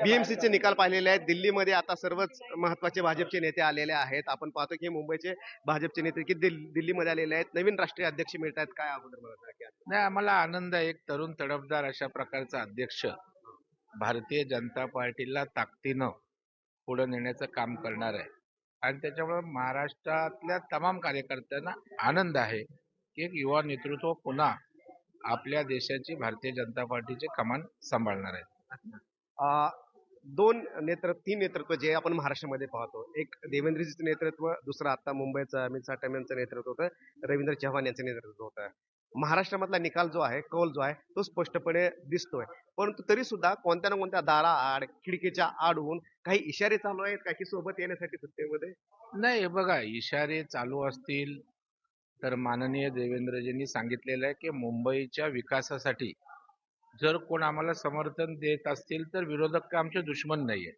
बीएमसीचे निकाल पाहिलेले आहेत. दिल्लीमध्ये आता सर्वच महत्वाचे भाजपचे नेते आलेले आहेत. आपण पाहतो की मुंबईचे भाजपचे नेते की दिल्लीमध्ये आलेले आहेत. नवीन राष्ट्रीय अध्यक्ष मिळत आहेत. काय अगोदर मला सांगा की नाही, आम्हाला आनंद आहे. एक तरुण तडफदार अशा प्रकारचा अध्यक्ष भारतीय जनता पार्टीला ताकदीनं पुढे नेण्याचं काम करणार आहे. आणि त्याच्यामुळे महाराष्ट्रातल्या तमाम कार्यकर्त्यांना आनंद आहे की एक युवा नेतृत्व पुन्हा आपल्या देशाची भारतीय जनता पार्टीचे कमान सांभाळणार आहे. अ, तीन नेतृत्व जे आपण महाराष्ट्रामध्ये पाहतो. एक देवेंद्रजीचं नेतृत्व, दुसरं आता मुंबईचं अमित साठम यांचं नेतृत्व होतं, रवींद्र चव्हाण यांचं नेतृत्व होतं. महाराष्ट्रामधला निकाल जो आहे, कौल जो आहे, तो स्पष्टपणे दिसतोय. परंतु तरी सुद्धा कोणत्या ना कोणत्या दाराआड, खिडकीच्या आड होऊन काही इशारे चालू आहेत का की सोबत येण्यासाठी सत्तेमध्ये? नाही, हे बघा, इशारे चालू असतील तर माननीय देवेंद्रजींनी सांगितलेलं आहे की मुंबईच्या विकासासाठी जर कोण आम्हाला समर्थन देत असतील तर विरोधक का आमचे दुश्मन नाहीये.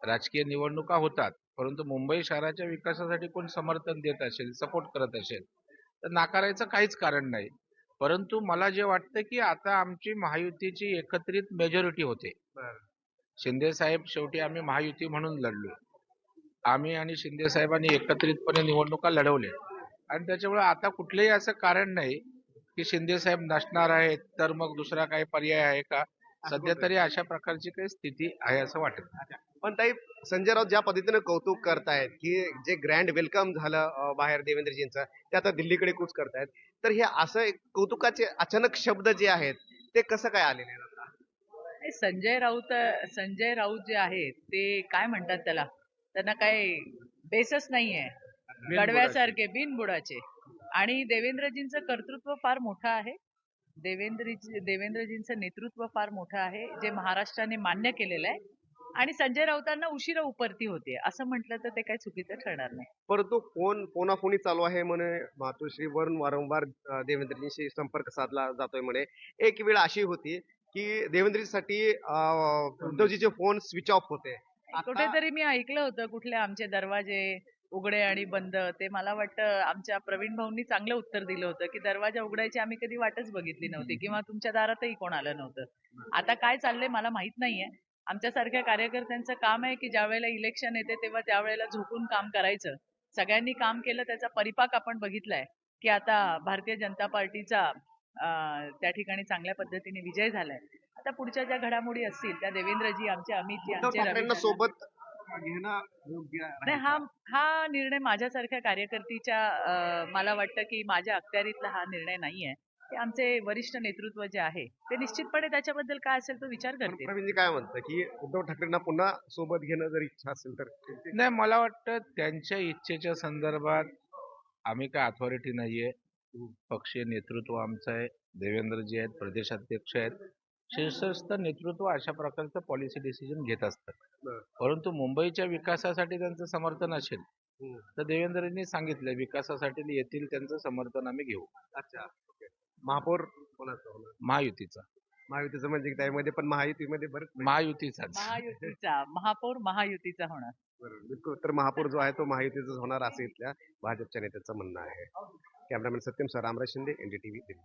राजकीय निवडणुका होतात, परंतु मुंबई शहराच्या विकासासाठी कोण समर्थन देत असेल, सपोर्ट करत असेल तर नाकारायचं काहीच कारण नाही. परंतु मला जे वाटतं की आता आमची महायुतीची एकत्रित मेजॉरिटी होते. शिंदे साहेब, शेवटी आम्ही महायुती म्हणून लढलो. आम्ही आणि शिंदे साहेबांनी एकत्रितपणे निवडणुका लढवल्या आणि त्याच्यामुळे आता कुठलंही असं कारण नाही की शिंदे साहेब नसणार आहेत तर मग दुसरा काही पर्याय आहे का. सध्या तरी अशा प्रकारची काही स्थिती आहे असं वाटत नाही. पण ताई, संजय राऊत ज्या पद्धतीने कौतुक करतायत की जे ग्रँड वेलकम झालं बाहेर देवेंद्रजींचं, ते आता दिल्लीकडे कूच करतायत, तर हे असं एक कौतुकाचे अचानक शब्द जे आहेत ते कसं काय आलेले आहेत आता? नाही, संजय राऊत जे आहेत ते काय म्हणतात त्याला, त्यांना काही बेसच नाहीये. कडव्यासारखे बिनबुडाचे. आणि देवेंद्रजींचं कर्तृत्व फार मोठं आहे. देवेंद्रजींचं नेतृत्व फार मोठं आहे, जे महाराष्ट्राने मान्य केलेलं आहे. आणि संजय राऊतांना उशिरा उपरती होते असं म्हटलं तर ते काही चुकीचं ठरणार नाही. परंतु फोनाफोनी चालू आहे म्हणे, मातोश्रीवरून वारंवार देवेंद्रजींशी संपर्क साधला जातोय म्हणे. एक वेळ अशी होती की देवेंद्रजीसाठी उद्धवजीचे फोन स्विच ऑफ होते. कुठेतरी मी ऐकलं होतं कुठले आमचे दरवाजे उघडे आणि बंद. ते मला वाटतं आमच्या प्रवीण भाऊंनी चांगलं उत्तर दिलं होतं की दरवाजा उघडायची आम्ही कधी वाटच बघितली नव्हती किंवा तुमच्या दारातही कोण आलं नव्हतं. आता काय चाललंय मला माहित नाहीये. आमच्यासारख्या कार्यकर्त्यांचं काम आहे की ज्या वेळेला इलेक्शन येते तेव्हा त्यावेळेला झोपून काम करायचं. सगळ्यांनी काम केलं, त्याचा परिपाक आपण बघितलाय की आता भारतीय जनता पार्टीचा त्या ठिकाणी चांगल्या पद्धतीने विजय झालाय. आता पुढच्या ज्या घडामोडी असतील त्या देवेंद्रजी, आमचे अमितजी, उद्धव आमचे ठाकरेंना रवी सोबत घेणं योग्य नाही, आहे हा का? हा निर्णय माझ्यासारख्या कार्यकर्तीच्या मला वाटतं की माझ्या अखत्यारीतला हा निर्णय नाहीये. ते आमचे वरिष्ठ नेतृत्व जे आहे ते निश्चितपणे त्याच्याबद्दल काय असेल तो विचार पण करतील. प्रवीणजी काय म्हणतं की उद्धव ठाकरेंना पुन्हा सोबत घेणं जर इच्छा असेल तर नाही, मला वाटतं त्यांच्या इच्छेच्या संदर्भात आम्ही काय अथॉरिटी नाहीये. पक्षीय नेतृत्व आमचं आहे. देवेंद्रजी आहेत, प्रदेशाध्यक्ष आहेत. शीर्षस्थ नेतृत्व अशा प्रकारचं पॉलिसी डिसिजन घेत असतात. बरं. परंतु मुंबईच्या विकासासाठी त्यांचं समर्थन असेल हम्म. तर देवेंद्रजींनी सांगितलं विकासासाठी येतील, त्यांचं समर्थन आम्ही घेऊ. अच्छा, ओके. महापौर कोणाचं होणार? महायुतीचा महायुतीचं म्हणजे त्यामध्ये पण महायुतीमध्ये बरंच महायुतीचाच महापौर महायुतीचा होणार. बरोबर. बिलकुल. तर महापौर जो आहे तो महायुतीचाच होणार असं इथल्या भाजपच्या नेत्याचं म्हणणं आहे. Cameraman Satyam sir, Ramraj Shinde, NDTV Delhi.